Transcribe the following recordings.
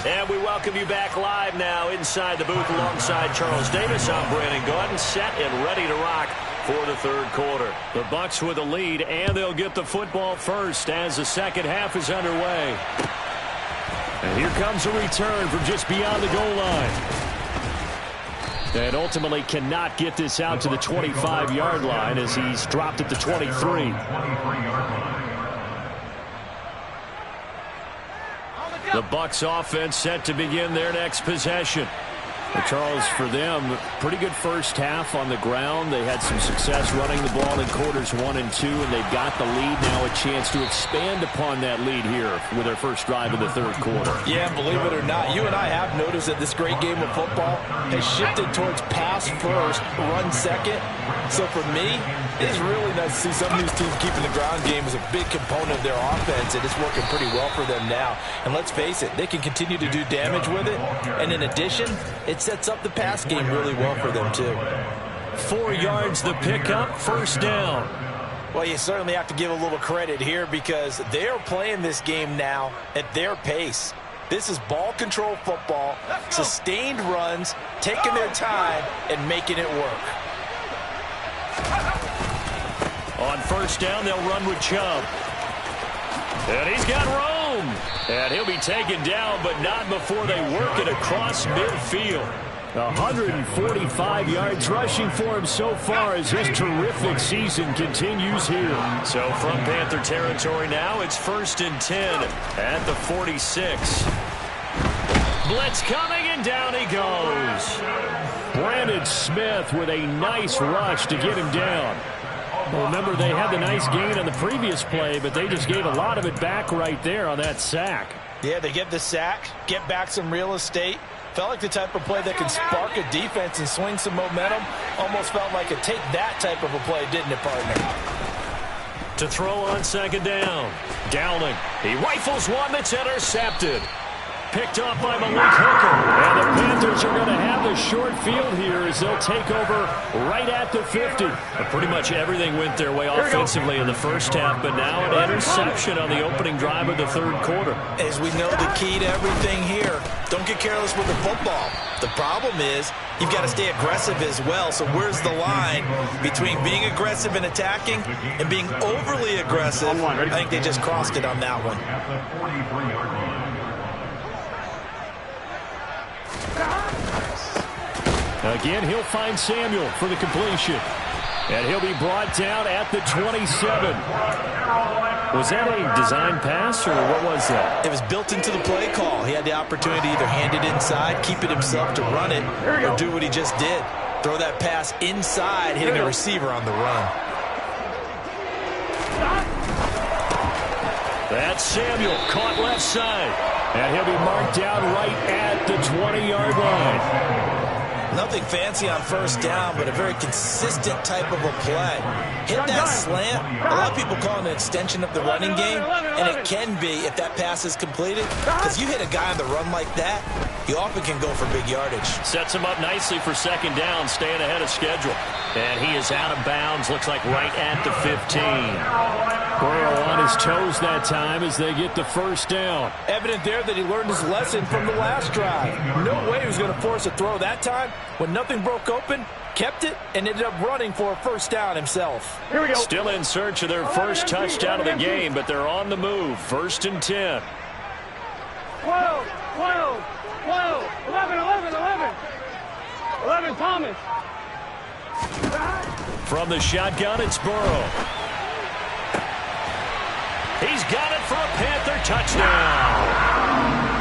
And we welcome you back live now inside the booth alongside Charles Davis. I'm Brandon Gaudin, set and ready to rock for the third quarter. The Bucs with a lead, and they'll get the football first as the second half is underway. And here comes a return from just beyond the goal line. And ultimately cannot get this out to the 25-yard line as he's dropped at the 23. The Bucs offense set to begin their next possession. Well, Charles, for them, pretty good first half on the ground. They had some success running the ball in quarters 1 and 2, and they've got the lead now, a chance to expand upon that lead here with their first drive of the third quarter. Yeah, believe it or not, you and I have noticed that this great game of football has shifted towards pass first, run second. So for me, it's really nice to see some of these teams keeping the ground game as a big component of their offense, and it's working pretty well for them now. And let's face it, they can continue to do damage with it. And in addition, it sets up the pass game really well for them too. 4 yards the pickup, first down. Well, you certainly have to give a little credit here because they're playing this game now at their pace. This is ball control football, sustained runs, taking their time and making it work. On first down, they'll run with Chubb. And he's got Rome. And he'll be taken down, but not before they work it across midfield. 145 yards rushing for him so far as his terrific season continues here. So from Panther territory now, it's 1st and 10 at the 46. Blitz coming, and down he goes. Brandon Smith with a nice rush to get him down. Well, remember, they had the nice gain on the previous play, but they just gave a lot of it back right there on that sack. Yeah, they get the sack, get back some real estate. Felt like the type of play that can spark a defense and swing some momentum. Almost felt like a take that type of a play, didn't it, partner? To throw on second down. Downing. He rifles one that's intercepted. Picked off by Malik Hooker. And the Panthers are going to have the short field here as they'll take over right at the 50. But pretty much everything went their way offensively in the first half, but now an interception on the opening drive of the third quarter. As we know, the key to everything here, don't get careless with the football. The problem is you've got to stay aggressive as well. So where's the line between being aggressive and attacking and being overly aggressive? I think they just crossed it on that one. Again, he'll find Samuel for the completion. And he'll be brought down at the 27. Was that a design pass, or what was that? It was built into the play call. He had the opportunity to either hand it inside, keep it himself to run it, or do what he just did. Throw that pass inside, hitting a receiver on the run. That's Samuel, caught left side. And he'll be marked down right at the 20-yard line. Nothing fancy on first down, but a very consistent type of a play. Hit that slant. A lot of people call it an extension of the running game, and it can be if that pass is completed, because you hit a guy on the run like that, you often can go for big yardage. Sets him up nicely for second down, staying ahead of schedule. And he is out of bounds, looks like right at the 15. Burrow on his toes that time as they get the first down. Evident there that he learned his lesson from the last drive. No way he was going to force a throw that time. When nothing broke open, kept it, and ended up running for a first down himself. Here we go. Still in search of their first touchdown of the game, but they're on the move. 1st and 10. 12, 12, 12, 11, 11, 11. 11, Thomas. From the shotgun, it's Burrow. He's got it for a Panther touchdown.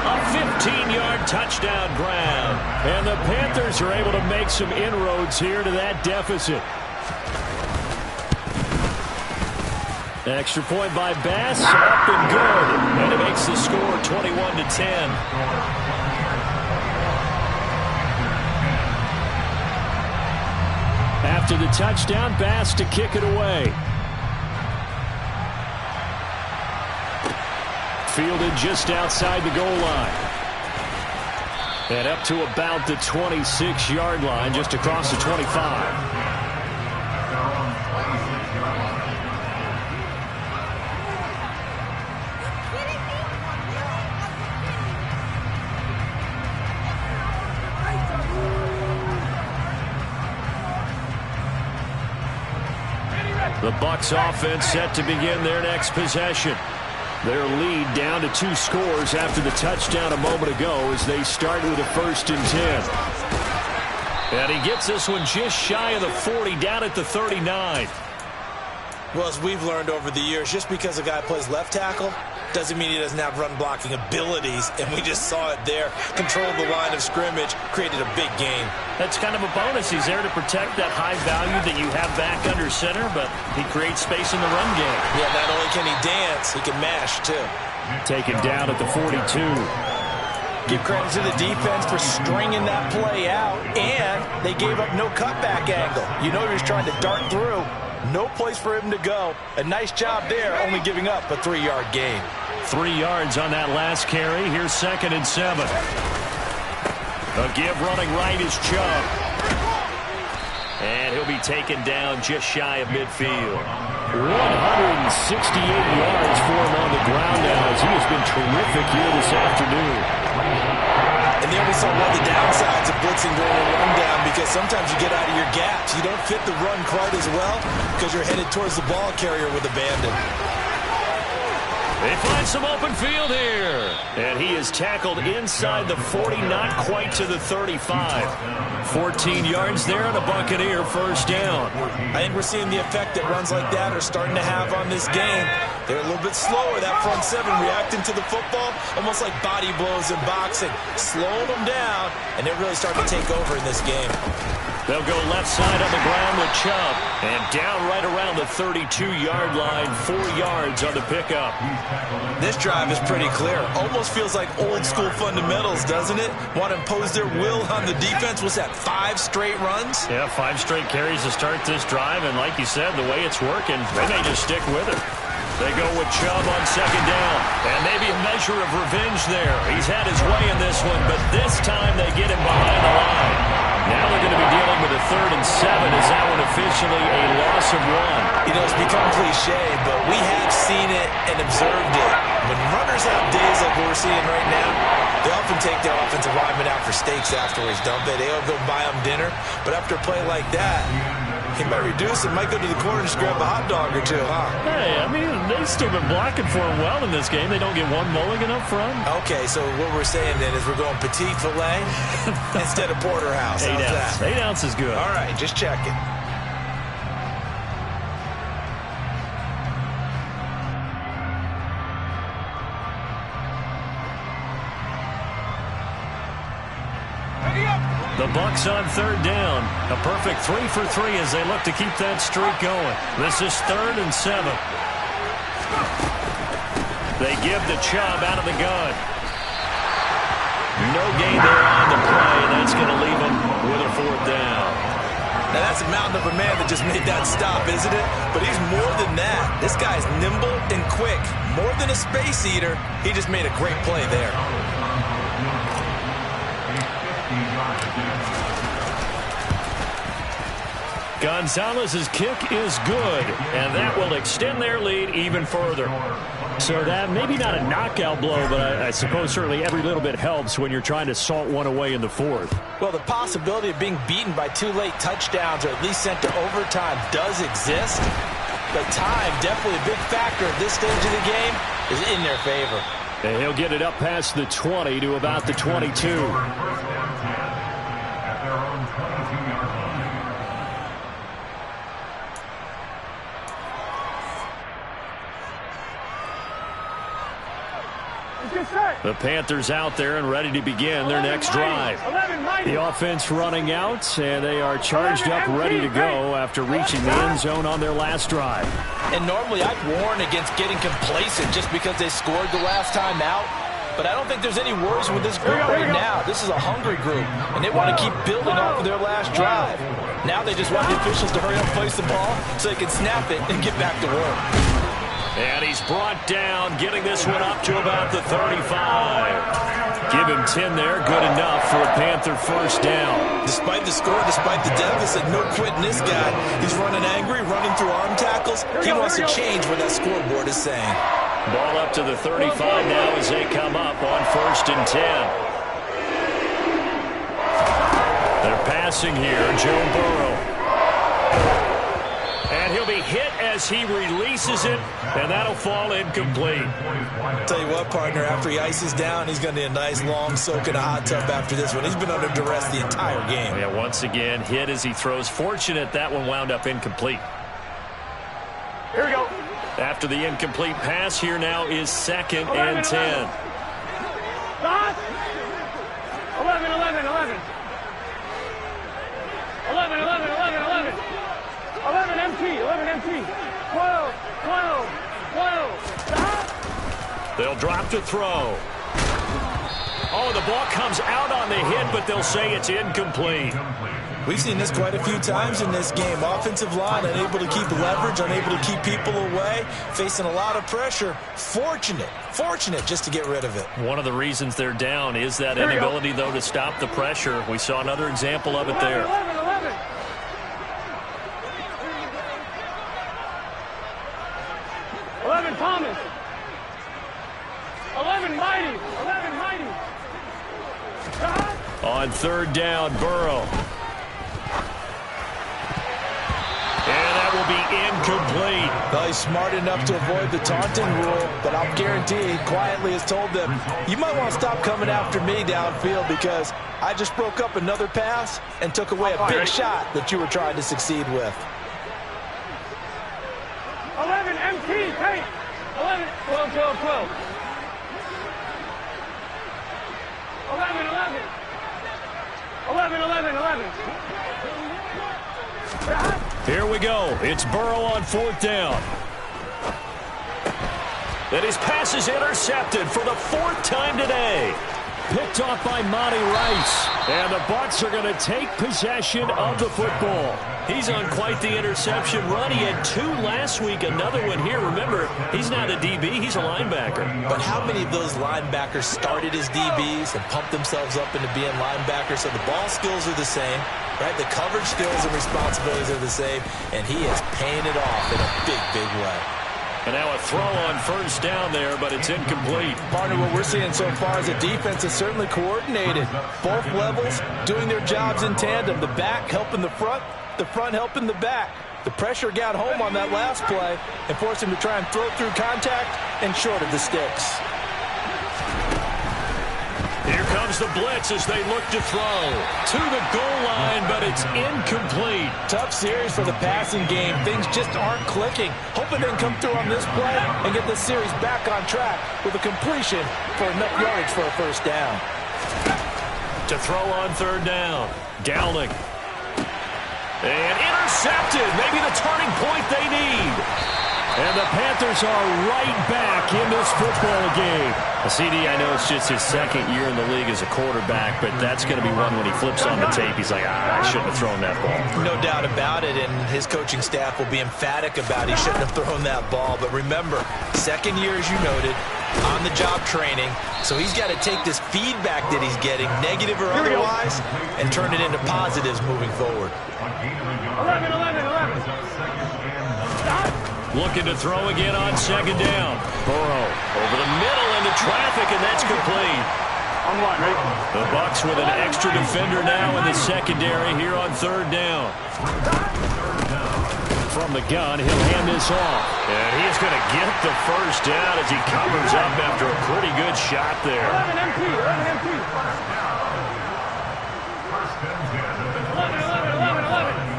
A 15-yard touchdown grab. And the Panthers are able to make some inroads here to that deficit. Extra point by Bass, up and good. And it makes the score 21-10. After the touchdown, Bass to kick it away. Fielded just outside the goal line. And up to about the 26-yard line, just across the 25. The Bucs offense set to begin their next possession. Their lead down to 2 scores after the touchdown a moment ago as they start with a 1st and 10. And he gets this one just shy of the 40, down at the 39. Well, as we've learned over the years, just because a guy plays left tackle doesn't mean he doesn't have run-blocking abilities, and we just saw it there. Controlled the line of scrimmage, created a big gain. That's kind of a bonus. He's there to protect that high value that you have back under center, but he creates space in the run game. Yeah, not only can he dance, he can mash, too. Taken down at the 42. Give credit to the defense for stringing that play out, and they gave up no cutback angle. You know he was trying to dart through. No place for him to go. A nice job there, only giving up a 3-yard gain. 3 yards on that last carry. Here's 2nd and 7. A give running right is Chubb. And he'll be taken down just shy of midfield. 168 yards for him on the ground now as he has been terrific here this afternoon. And there we saw one of the downsides of blitzing during a rundown, because sometimes you get out of your gaps. You don't fit the run quite as well because you're headed towards the ball carrier with abandon. They find some open field here. And he is tackled inside the 40, not quite to the 35. 14 yards there on a Buccaneer 1st down. I think we're seeing the effect that runs like that are starting to have on this game. They're a little bit slower, that front 7, reacting to the football, almost like body blows in boxing, slowing them down, and they're really starting to take over in this game. They'll go left side on the ground with Chubb. And down right around the 32-yard line, 4 yards on the pickup. This drive is pretty clear. Almost feels like old-school fundamentals, doesn't it? Want to impose their will on the defense. What's that, 5 straight runs? Yeah, 5 straight carries to start this drive. And like you said, the way it's working, they may just stick with it. They go with Chubb on 2nd down. And maybe a measure of revenge there. He's had his way in this one, but this time they get him behind the line. Now they're going to be dealing with a 3rd and 7. Is that one officially a loss of 1? You know, it's become cliche, but we have seen it and observed it. When runners have days like we're seeing right now, they often take their offensive lineman out for steaks afterwards, don't they? They'll go buy them dinner. But after a play like that, he might reduce it, might go to the corner and just grab a hot dog or two, huh? Hey, I mean, they've still been blocking for him well in this game. They don't get one mulligan up front. Okay, so what we're saying then is we're going petite filet instead of porterhouse. 8 ounce. 8 ounce is good. All right, just checking. The Bucs on 3rd down. A perfect 3 for 3 as they look to keep that streak going. This is 3rd and 7. They give the Chubb out of the gun. No gain there on the play. That's going to leave them with a 4th down. Now that's a mountain of a man that just made that stop, isn't it? But he's more than that. This guy's nimble and quick. More than a space eater. He just made a great play there. Gonzalez's kick is good, and that will extend their lead even further. So that maybe not a knockout blow, but I suppose certainly every little bit helps when you're trying to salt one away in the 4th. Well, the possibility of being beaten by 2 late touchdowns or at least sent to overtime does exist, but time, definitely a big factor at this stage of the game, is in their favor. And he'll get it up past the 20 to about the 22. The Panthers out there and ready to begin their next drive. The offense running out, and they are charged up, ready to go after reaching the end zone on their last drive. And normally I'd warn against getting complacent just because they scored the last time out. But I don't think there's any worries with this group right now. This is a hungry group, and they want to keep building off of their last drive. Now they just want the officials to hurry up and place the ball so they can snap it and get back to work. And he's brought down, getting this one up to about the 35. Give him 10 there, good enough for a Panther 1st down. Despite the score, despite the deficit, no quitting this guy. He's running angry, running through arm tackles. He wants to change what that scoreboard is saying. Ball up to the 35 now as they come up on 1st and 10. They're passing here, Joe Burrow. And he'll be hit as he releases it, and that'll fall incomplete. Tell you what, partner, after he ices down, he's going to need a nice long soak in a hot tub after this one. He's been under duress the entire game. Yeah, once again, hit as he throws. Fortunate that one wound up incomplete. Here we go. After the incomplete pass, here now is 2nd and 10. Stop. 11, 11, 11. 11, 11, 11, 11. 11 MT, 11 MT. 12, 12, 12. Stop. They'll drop to throw. Oh, the ball comes out on the hit, but they'll say it's incomplete. We've seen this quite a few times in this game. Offensive line unable to keep leverage, unable to keep people away, facing a lot of pressure. Fortunate just to get rid of it. One of the reasons they're down is that inability, though, to stop the pressure. We saw another example of it there. 11, 11. 11 Thomas. 11 Mighty. 11 Mighty. Stop. On 3rd down, Burrow. And that will be incomplete. Well, he's smart enough to avoid the taunting rule, but I'll guarantee he quietly has told them, you might want to stop coming after me downfield because I just broke up another pass and took away a big shot that you were trying to succeed with. 11 MT, take. 11, 12, 12, 12. 11, 11. 11, 11, 11. Stop. Here we go. It's Burrow on 4th down. And his pass is intercepted for the 4th time today. Picked off by Monty Rice. And the Bucs are going to take possession of the football. He's on quite the interception run. He had 2 last week, another one here. Remember, he's not a DB, he's a linebacker. But how many of those linebackers started as DBs and pumped themselves up into being linebackers? So the ball skills are the same, right? The coverage skills and responsibilities are the same, and he is paying it off in a big, big way. And now a throw on 1st down there, but it's incomplete. Partner, what we're seeing so far is the defense is certainly coordinated. Both levels doing their jobs in tandem. The back helping the front helping the back. The pressure got home on that last play and forced him to try and throw through contact and short of the sticks. Here comes the blitz as they look to throw. To the goal line, but it's incomplete. Tough series for the passing game. Things just aren't clicking. Hoping they can come through on this play and get this series back on track with a completion for enough yards for a 1st down. To throw on 3rd down. Dowling. And intercepted. Maybe the turning point they need. And the Panthers are right back in this football game. CD, I know it's just his 2nd year in the league as a quarterback, but that's going to be one when he flips on the tape. He's like, I shouldn't have thrown that ball. No doubt about it, and his coaching staff will be emphatic about he shouldn't have thrown that ball. But remember, 2nd year, as you noted, on-the-job training. So he's got to take this feedback that he's getting, negative or otherwise, and turn it into positives moving forward. 11, 11, 11. Stop. Looking to throw again on 2nd down. Burrow over the middle into traffic, and that's complete. On one, right? The Bucs with an extra defender now in the secondary here on 3rd down. From the gun, he'll hand this off. And he's going to get the 1st down as he covers up after a pretty good shot there. 11 MT, 11 MT. 11, 11, 11, 11.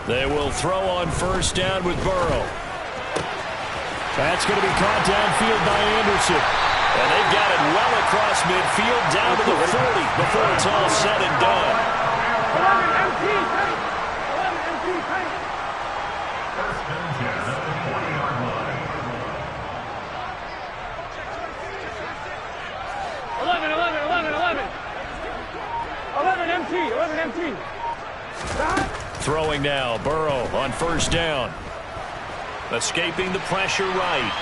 They will throw on 1st down with Burrow. That's going to be caught downfield by Anderson. And they've got it well across midfield down to the 40 before it's all said and done. 11 MT, tank. 11 MT, tank. 11, 11, 11, 11. 11 MT, 11 MT. Stop. Throwing now, Burrow on 1st down. Escaping the pressure right.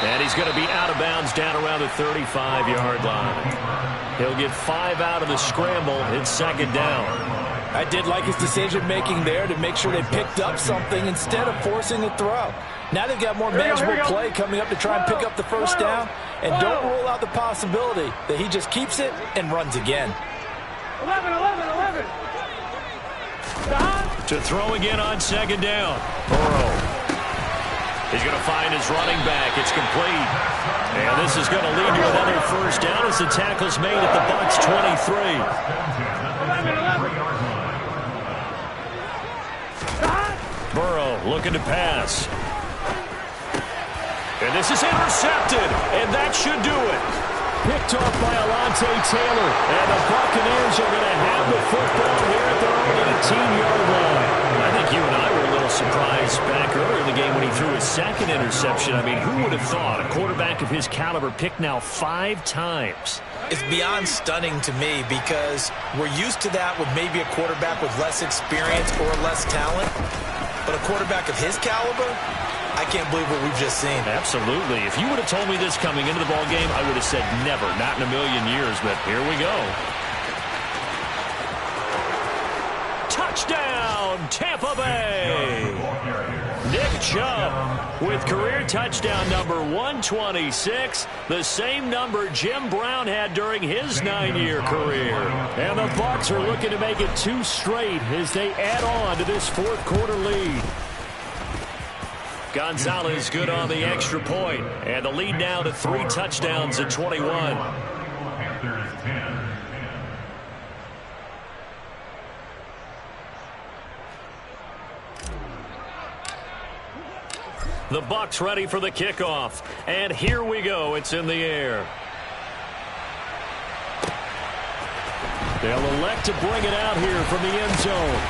And he's going to be out of bounds down around the 35-yard line. He'll get 5 out of the scramble. It's 2nd down. I did like his decision-making there to make sure they picked up something instead of forcing a throw. Now they've got more manageable play coming up to try and pick up the 1st down. And don't rule out the possibility that he just keeps it and runs again. 11, 11, 11. To throw again on second down. Burrow. He's going to find his running back. It's complete. And this is going to lead to another first down as the tackle's made at the Bucs 23. Burrow looking to pass. And this is intercepted. And that should do it. Picked off by Alontae Taylor. And the Buccaneers are going to have the football here at their own 18-yard line. I think you and I were a little surprised back earlier in the game when he threw his second interception. I mean, who would have thought a quarterback of his caliber picked now 5 times? It's beyond stunning to me because we're used to that with maybe a quarterback with less experience or less talent. But a quarterback of his caliber, I can't believe what we've just seen. Absolutely. If you would have told me this coming into the ball game, I would have said never, not in a million years, but here we go. Touchdown, Tampa Bay! Nick Chubb with career touchdown number 126, the same number Jim Brown had during his 9-year career. And the Bucs are looking to make it 2 straight as they add on to this fourth quarter lead. Gonzalez good on the extra point, and the lead now to 3 touchdowns at 21. The Bucs ready for the kickoff, and here we go. It's in the air. They'll elect to bring it out here from the end zone.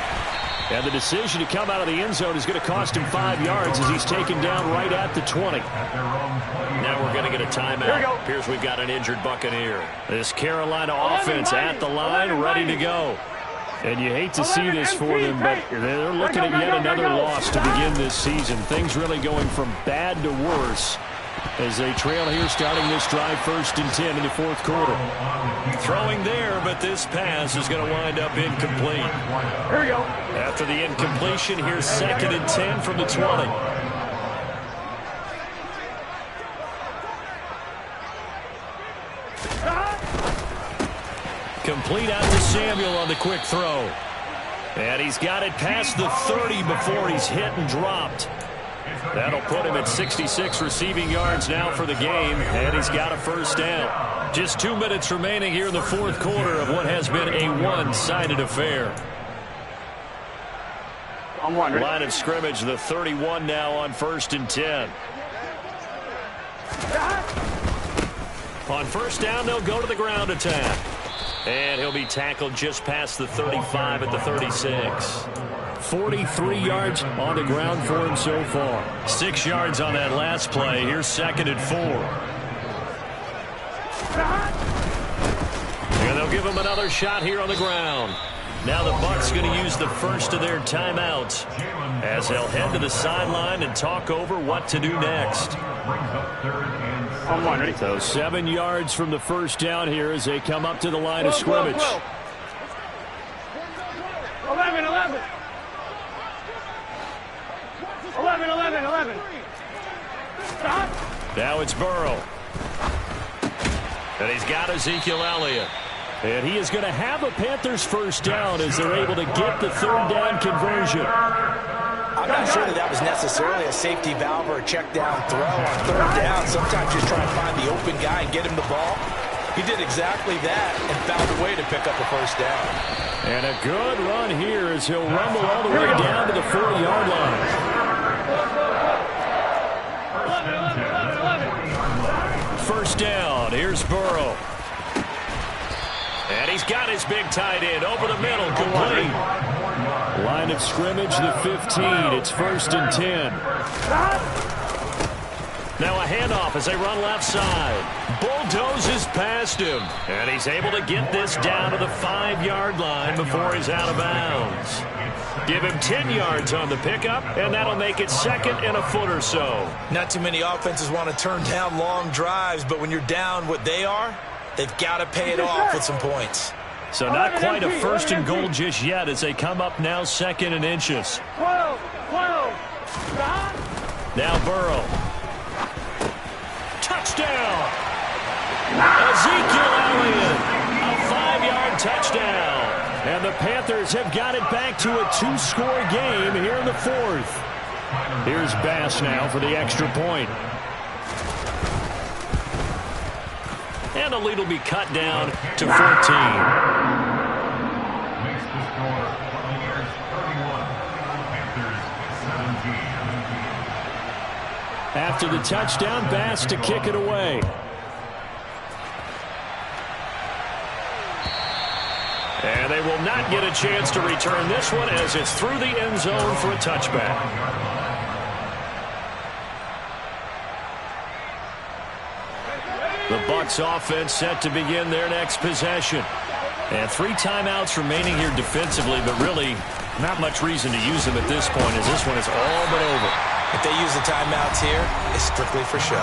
And the decision to come out of the end zone is going to cost him 5 yards as he's taken down right at the 20. Now we're going to get a timeout. Appears we've got an injured Buccaneer. This Carolina offense at the line, ready to go. And you hate to see this for them, but they're looking at yet another loss to begin this season. Things really going from bad to worse as they trail here starting this drive 1st and 10 in the fourth quarter. Throwing there, but this pass is going to wind up incomplete. Here we go. After the incompletion, here's 2nd and 10 from the 20. Complete out to Samuel on the quick throw. And he's got it past the 30 before he's hit and dropped. That'll put him at 66 receiving yards now for the game, and he's got a first down. Just 2 minutes remaining here in the fourth quarter of what has been a one-sided affair. Line of scrimmage, the 31 now on 1st and 10. On first down, they'll go to the ground attack. And he'll be tackled just past the 35 at the 36. 43 yards on the ground for him so far. 6 yards on that last play. Here's 2nd and 4. And they'll give him another shot here on the ground. Now the Bucs going to use the first of their timeouts as they'll head to the sideline and talk over what to do next. So 7 yards from the first down here as they come up to the line of scrimmage. 11. 11. Stop. Now it's Burrow. And he's got Ezekiel Elliott. And he is going to have a Panthers first down as they're able to get the 3rd down conversion. I'm not sure that was necessarily a safety valve or a check down throw on 3rd down. Sometimes just try and find the open guy and get him the ball. He did exactly that and found a way to pick up a first down. And a good run here as he'll rumble all the way down to the 40-yard line. 11. First down. Here's Burrow. And he's got his big tight end over the middle, complete. Line of scrimmage, the 15. It's 1st and 10. Now a handoff as they run left side. Bulldozes past him. And he's able to get this down to the 5-yard line before he's out of bounds. Give him 10 yards on the pickup, and that'll make it 2nd and a foot or so. Not too many offenses want to turn down long drives, but when you're down what they are, they've got to pay it off with some points. So not quite a 1st and goal just yet as they come up now 2nd and inches. 12. Now Burrow. Touchdown! Ezekiel Elliott. A 5-yard touchdown. And the Panthers have got it back to a 2-score game here in the fourth. Here's Bass now for the extra point. And the lead will be cut down to 14. After the touchdown, Bass to kick it away. And they will not get a chance to return this one as it's through the end zone for a touchback. The Bucs offense set to begin their next possession. And 3 timeouts remaining here defensively, but really not much reason to use them at this point as this one is all but over. If they use the timeouts here, it's strictly for show.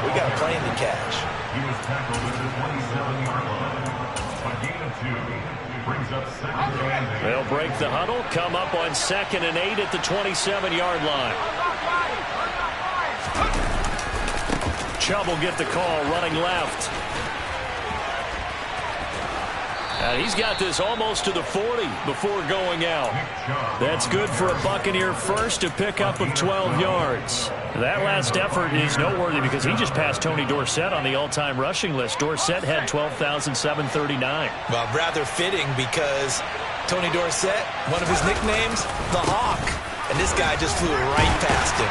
We got a plane to catch. He was tackled at the 27-yard line. A gain of 2 brings up 2nd and 8. They'll break the huddle, come up on 2nd and 8 at the 27-yard line. Chubb will get the call running left. And he's got this almost to the 40 before going out. That's good for a Buccaneer first, a pickup of 12 yards. That last effort is noteworthy because he just passed Tony Dorsett on the all-time rushing list. Dorsett had 12,739. Well, rather fitting because Tony Dorsett, one of his nicknames, the Hawk. And this guy just flew right past him.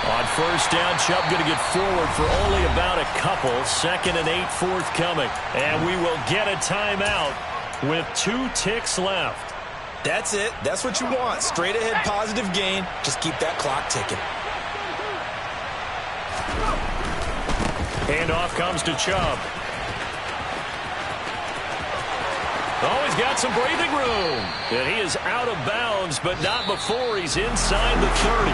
On first down, Chubb going to get forward for only about a couple. 2nd and 8 forthcoming. And we will get a timeout with 2 ticks left. That's it. That's what you want. Straight ahead positive gain. Just keep that clock ticking. Handoff comes to Chubb. Oh, he's got some breathing room. And he is out of bounds, but not before he's inside the 30.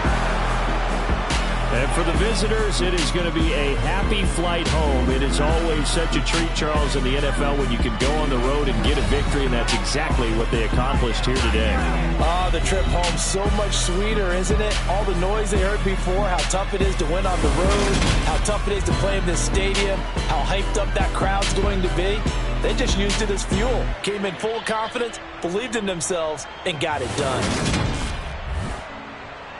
And for the visitors, it is going to be a happy flight home. It is always such a treat, Charles, in the NFL when you can go on the road and get a victory, and that's exactly what they accomplished here today. Oh, the trip home so much sweeter, isn't it? All the noise they heard before, how tough it is to win on the road, how tough it is to play in this stadium, how hyped up that crowd's going to be. They just used it as fuel, came in full confidence, believed in themselves, and got it done.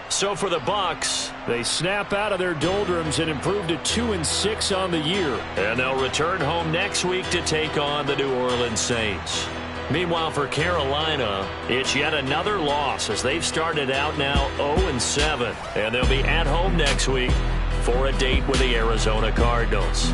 So for the Bucs, they snap out of their doldrums and improve to 2-6 on the year. And they'll return home next week to take on the New Orleans Saints. Meanwhile, for Carolina, it's yet another loss as they've started out now 0-7. And they'll be at home next week for a date with the Arizona Cardinals.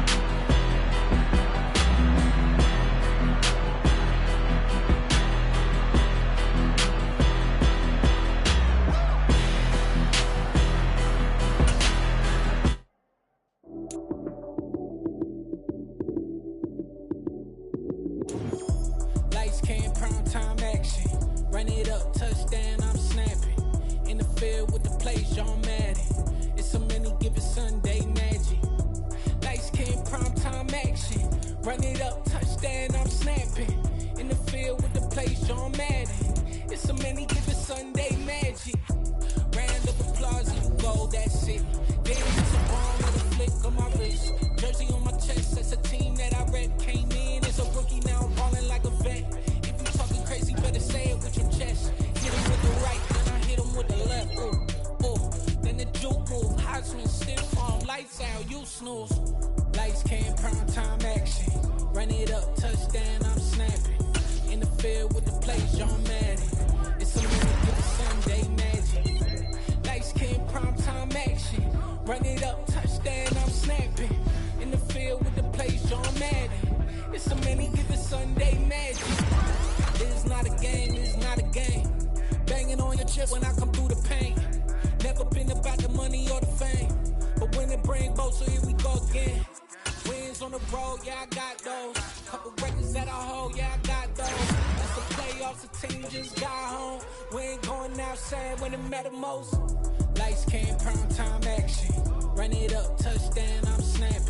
Run it up, touchdown, I'm snapping. In the field with the play, John Madden. It's so many different Sunday magic. Round of applause and you go, that's it. Then it's a bomb with a flick on my wrist. Jersey on my chest, that's a team that I rep. Came in as a rookie, now I'm balling like a vet. If you talking crazy, better say it with your chest. Hit him with the right, then I hit him with the left. Ooh, ooh. Then the juke move, high swing, stiff arm, lights out, you snooze. Lights came, prime time action. Run it up, touchdown, I'm snapping. In the field with the play, John Madden. It's a minute with the Sunday magic. Lights came, prime time action. Run it up, touchdown, I'm snapping. In the field with the play, John Madden. It's a many given Sunday magic. This is not a game, this is not a game. Banging on your chest when I come through the pain. Never been about the money or the fame. But when it bring both, so here we go again. Wins on the road, yeah, I got those. Couple records that I hold, yeah, I got those. It's the playoffs, the team just got home. We ain't going outside when it matter most. Lights came, prime time action. Run it up, touchdown, I'm snapping.